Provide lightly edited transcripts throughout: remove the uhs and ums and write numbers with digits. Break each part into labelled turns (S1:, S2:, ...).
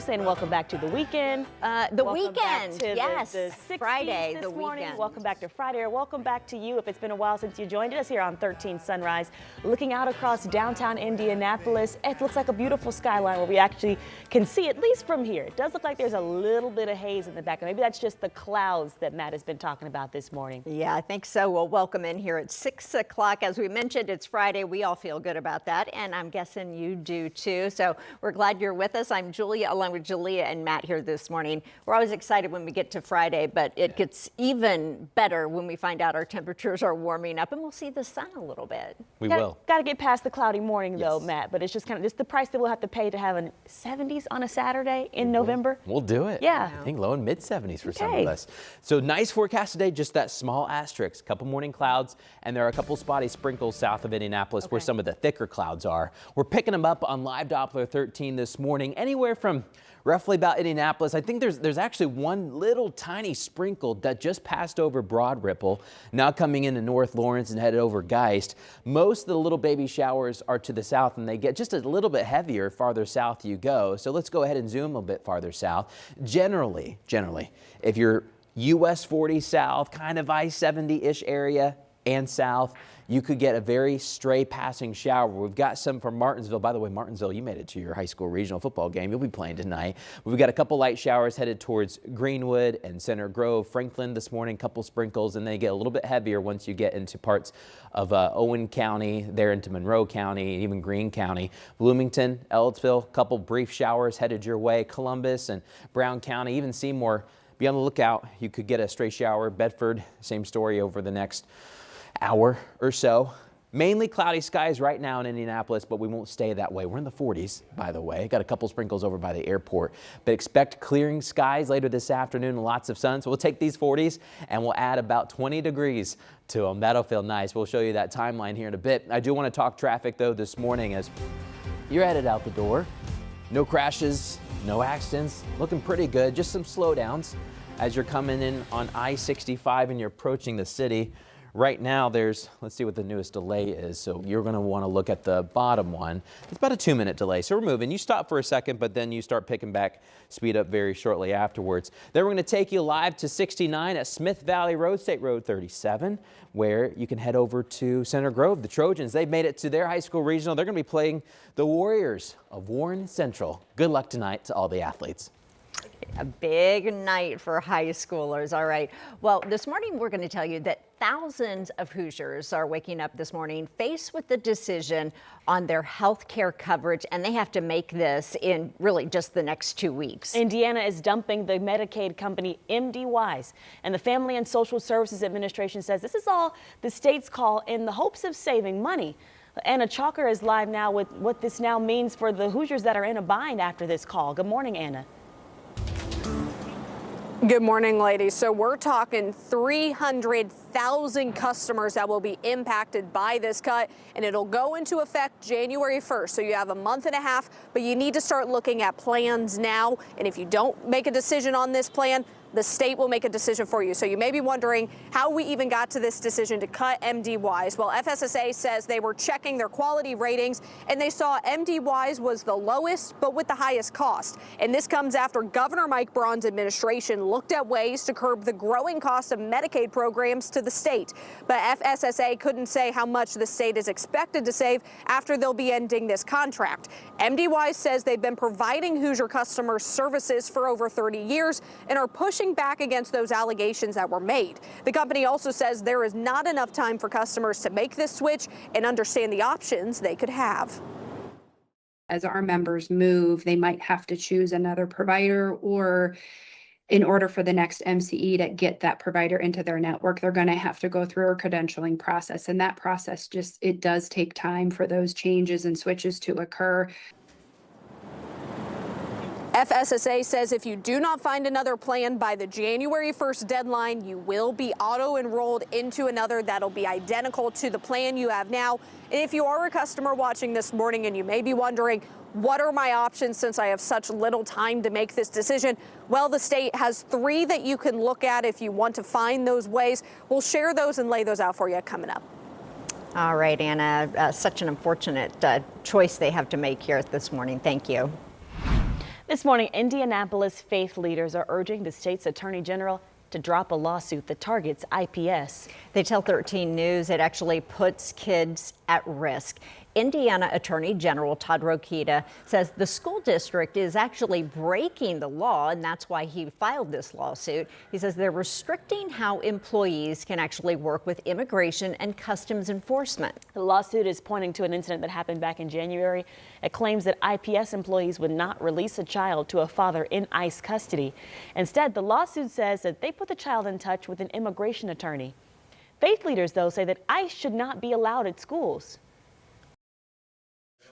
S1: saying welcome back to the weekend.
S2: The weekend, yes.
S1: The
S2: Friday,
S1: this
S2: the
S1: morning.
S2: weekend.
S1: Welcome back to Friday, or welcome back to you if it's been a while since you joined us here on 13 Sunrise. Looking out across downtown Indianapolis, it looks like a beautiful skyline where we actually can see, at least from here. It does look like there's a little bit of haze in the back. Maybe that's just the clouds that Matt has been talking about this morning.
S2: Yeah, I think so. We'll welcome in here at 6 o'clock. As we mentioned, it's Friday. We all feel good about that, and I'm guessing you do too. So we're glad you're with us. I'm Julia, along with Julia and Matt here this morning. We're always excited when we get to Friday, but it gets even better when we find out our temperatures are warming up and we'll see the sun a little bit.
S3: We will.
S1: Got to get past the cloudy morning though, Matt, but it's just kind of just the price that we'll have to pay to have a 70s on a Saturday in November.
S3: We'll do it.
S1: Yeah.
S3: I think low and mid 70s for some of us. So nice forecast today, just that small asterisk, couple morning clouds, and there are a couple spotty sprinkles south of Indianapolis where some of the thicker clouds are. We're picking them up on Live Doppler 13 this morning, anywhere from roughly about Indianapolis. I think there's actually one little tiny sprinkle that just passed over Broad Ripple, now coming into North Lawrence and headed over Geist. Most of the little baby showers are to the south, and they get just a little bit heavier farther south you go. So let's go ahead and zoom a bit farther south. Generally, if you're US 40 south, kind of I-70-ish area and south, you could get a very stray passing shower. We've got some from Martinsville. By the way, Martinsville, you made it to your high school regional football game. You'll be playing tonight. We've got a couple light showers headed towards Greenwood and Center Grove. Franklin this morning, couple sprinkles, and they get a little bit heavier once you get into parts of Owen County, there into Monroe County, and even Greene County. Bloomington, Ellettsville, couple brief showers headed your way. Columbus and Brown County, even Seymour. Be on the lookout. You could get a stray shower. Bedford, same story over the next hour or so. Mainly cloudy skies right now in Indianapolis, but we won't stay that way. We're in the 40s, by the way. Got a couple sprinkles over by the airport, but expect clearing skies later this afternoon and lots of sun. So we'll take these 40s and we'll add about 20 degrees to them. That'll feel nice. We'll show you that timeline here in a bit. I do want to talk traffic though this morning as you're headed out the door. No crashes, no accidents, looking pretty good. Just some slowdowns as you're coming in on I-65 and you're approaching the city. Right now let's see what the newest delay is. So you're going to want to look at the bottom one. It's about a 2-minute delay. So we're moving. You stop for a second, but then you start picking back speed up very shortly afterwards. Then we're going to take you live to 69 at Smith Valley Road, State Road 37, where you can head over to Center Grove. The Trojans, they've made it to their high school regional. They're going to be playing the Warriors of Warren Central. Good luck tonight to all the athletes.
S2: A big night for high schoolers. All right. Well, this morning we're going to tell you that thousands of Hoosiers are waking up this morning faced with the decision on their health care coverage, and they have to make this in really just the next 2 weeks.
S1: Indiana is dumping the Medicaid company MD Wise, and the Family and Social Services Administration says this is all the state's call in the hopes of saving money. Anna Chalker is live now with what this now means for the Hoosiers that are in a bind after this call. Good morning, Anna.
S4: Good morning, ladies. So we're talking 300,000 customers that will be impacted by this cut, and it'll go into effect January 1st. So you have a month and a half, but you need to start looking at plans now. And if you don't make a decision on this plan, the state will make a decision for you. So you may be wondering how we even got to this decision to cut MD Wise. Well, FSSA says they were checking their quality ratings and they saw MD Wise was the lowest but with the highest cost. And this comes after Governor Mike Braun's administration looked at ways to curb the growing cost of Medicaid programs to the state. But FSSA couldn't say how much the state is expected to save after they'll be ending this contract. MD Wise says they've been providing Hoosier customers services for over 30 years and are pushing back against those allegations that were made. The company also says there is not enough time for customers to make this switch and understand the options they could have.
S5: As our members move, they might have to choose another provider, or in order for the next MCE to get that provider into their network, they're going to have to go through a credentialing process. And that process it does take time for those changes and switches to occur.
S4: FSSA says if you do not find another plan by the January 1st deadline, you will be auto-enrolled into another that'll be identical to the plan you have now. And if you are a customer watching this morning and you may be wondering, what are my options since I have such little time to make this decision? Well, the state has 3 that you can look at if you want to find those ways. We'll share those and lay those out for you coming up.
S2: All right, Anna, such an unfortunate choice they have to make here this morning. Thank you.
S1: This morning, Indianapolis faith leaders are urging the state's attorney general to drop a lawsuit that targets IPS.
S2: They tell 13 News it actually puts kids at risk. Indiana Attorney General Todd Rokita says the school district is actually breaking the law, and that's why he filed this lawsuit. He says they're restricting how employees can actually work with immigration and customs enforcement.
S1: The lawsuit is pointing to an incident that happened back in January. It claims that IPS employees would not release a child to a father in ICE custody. Instead, the lawsuit says that they put the child in touch with an immigration attorney. Faith leaders, though, say that ICE should not be allowed at schools.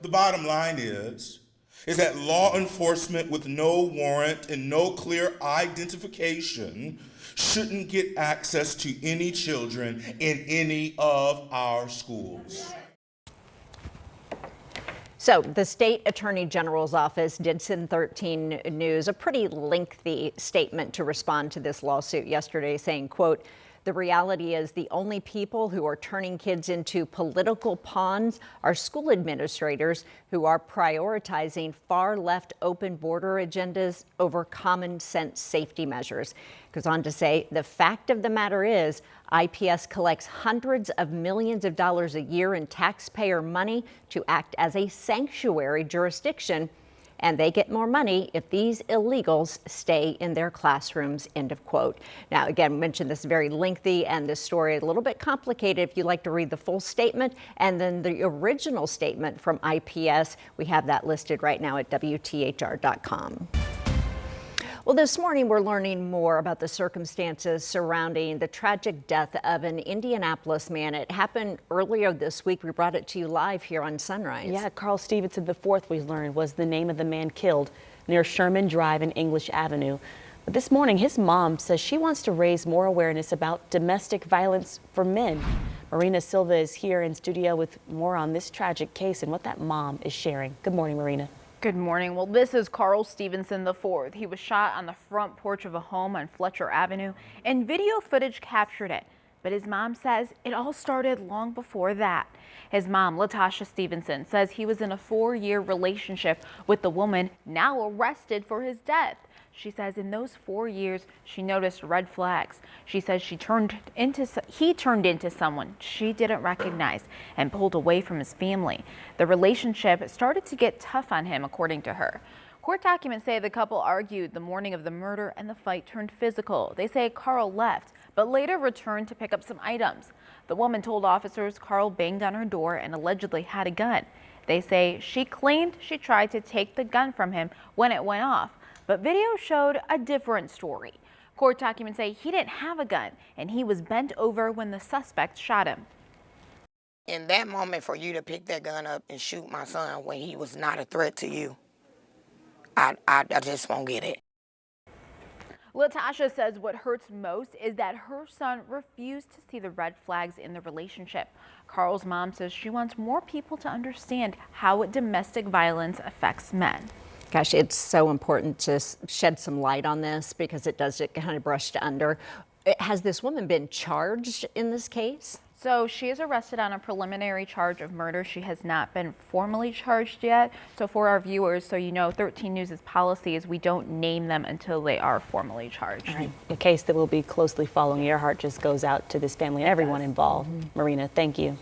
S6: The bottom line is that law enforcement with no warrant and no clear identification shouldn't get access to any children in any of our schools.
S2: So the state attorney general's office did send 13 News a pretty lengthy statement to respond to this lawsuit yesterday, saying, quote, "The reality is the only people who are turning kids into political pawns are school administrators who are prioritizing far left open border agendas over common sense safety measures." Goes on to say, "The fact of the matter is IPS collects hundreds of millions of dollars a year in taxpayer money to act as a sanctuary jurisdiction, and they get more money if these illegals stay in their classrooms," end of quote. Now, again, mentioned this is very lengthy and this story a little bit complicated. If you'd like to read the full statement and then the original statement from IPS, we have that listed right now at WTHR.com. Well, this morning we're learning more about the circumstances surrounding the tragic death of an Indianapolis man. It happened earlier this week. We brought it to you live here on Sunrise.
S1: Yeah, Carl Stevenson IV, we learned, was the name of the man killed near Sherman Drive and English Avenue. But this morning, his mom says she wants to raise more awareness about domestic violence for men. Marina Silva is here in studio with more on this tragic case and what that mom is sharing. Good morning, Marina.
S7: Good morning. Well, this is Carl Stevenson IV. He was shot on the front porch of a home on Fletcher Avenue, and video footage captured it. But his mom says it all started long before that. His mom, Latasha Stevenson, says he was in a 4-year relationship with the woman now arrested for his death. She says in those 4 years, she noticed red flags. She says he turned into someone she didn't recognize and pulled away from his family. The relationship started to get tough on him, according to her. Court documents say the couple argued the morning of the murder and the fight turned physical. They say Carl left, but later returned to pick up some items. The woman told officers Carl banged on her door and allegedly had a gun. They say she claimed she tried to take the gun from him when it went off. But video showed a different story. Court documents say he didn't have a gun and he was bent over when the suspect shot him.
S8: In that moment, for you to pick that gun up and shoot my son when he was not a threat to you, I just won't get it.
S7: Latasha says what hurts most is that her son refused to see the red flags in the relationship. Carl's mom says she wants more people to understand how domestic violence affects men.
S2: Gosh, it's so important to shed some light on this because it does get kind of brushed under. Has this woman been charged in this case?
S7: So she is arrested on a preliminary charge of murder. She has not been formally charged yet. So for our viewers, so you know, 13 News' policy is we don't name them until they are formally charged.
S1: Right. A case that we'll be closely following. Your heart just goes out to this family and everyone involved. Marina, thank you.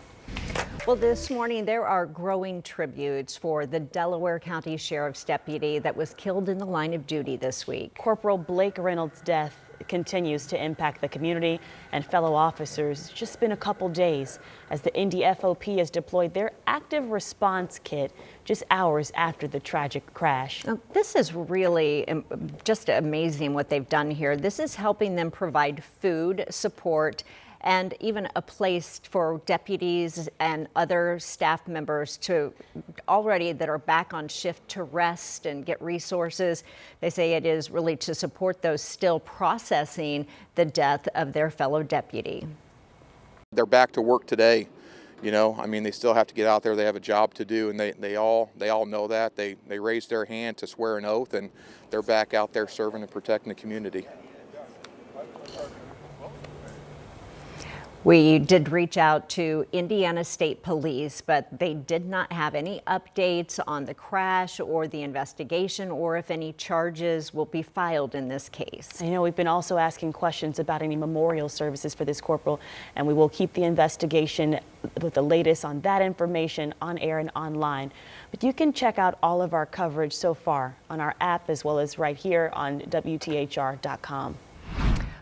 S2: Well, this morning there are growing tributes for the Delaware County Sheriff's deputy that was killed in the line of duty this week.
S1: Corporal Blake Reynolds' death continues to impact the community and fellow officers. It's just been a couple days as the Indy FOP has deployed their active response kit just hours after the tragic crash.
S2: Now, this is really just amazing what they've done here. This is helping them provide food, support, and even a place for deputies and other staff members to already that are back on shift to rest and get resources. They say it is really to support those still processing the death of their fellow deputy.
S9: They're back to work today. You know, I mean, they still have to get out there. They have a job to do, and they all know that. They raised their hand to swear an oath, and they're back out there serving and protecting the community.
S2: We did reach out to Indiana State Police, but they did not have any updates on the crash or the investigation or if any charges will be filed in this case.
S1: I know we've been also asking questions about any memorial services for this corporal, and we will keep the investigation with the latest on that information on air and online. But you can check out all of our coverage so far on our app as well as right here on WTHR.com.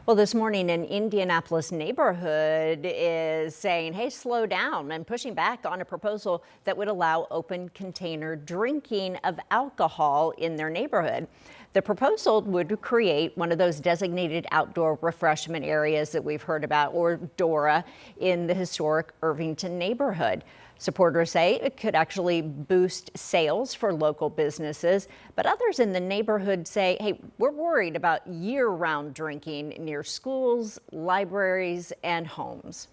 S2: Well, this morning, an Indianapolis neighborhood is saying, hey, slow down, and pushing back on a proposal that would allow open container drinking of alcohol in their neighborhood. The proposal would create one of those designated outdoor refreshment areas that we've heard about, or DORA, in the historic Irvington neighborhood. Supporters say it could actually boost sales for local businesses, but others in the neighborhood say, hey, we're worried about year-round drinking near schools, libraries, and homes.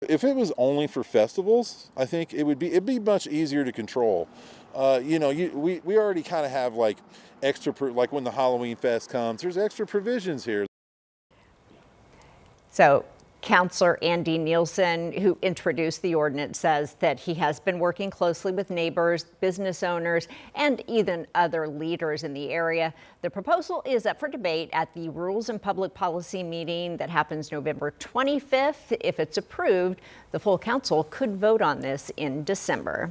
S10: If it was only for festivals, I think it'd be much easier to control. We already kind of have like extra, like when the Halloween Fest comes, there's extra provisions here.
S2: So Councilor Andy Nielsen, who introduced the ordinance, says that he has been working closely with neighbors, business owners, and even other leaders in the area. The proposal is up for debate at the Rules and Public Policy meeting that happens November 25th. If it's approved, the full council could vote on this in December.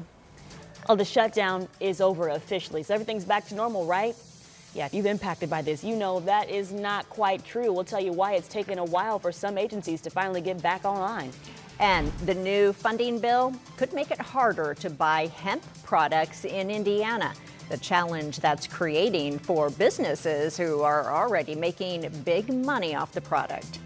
S1: Oh, the shutdown is over officially, so everything's back to normal, right? Yeah, if you've been impacted by this, you know that is not quite true. We'll tell you why it's taken a while for some agencies to finally get back online.
S2: And the new funding bill could make it harder to buy hemp products in Indiana. The challenge that's creating for businesses who are already making big money off the product.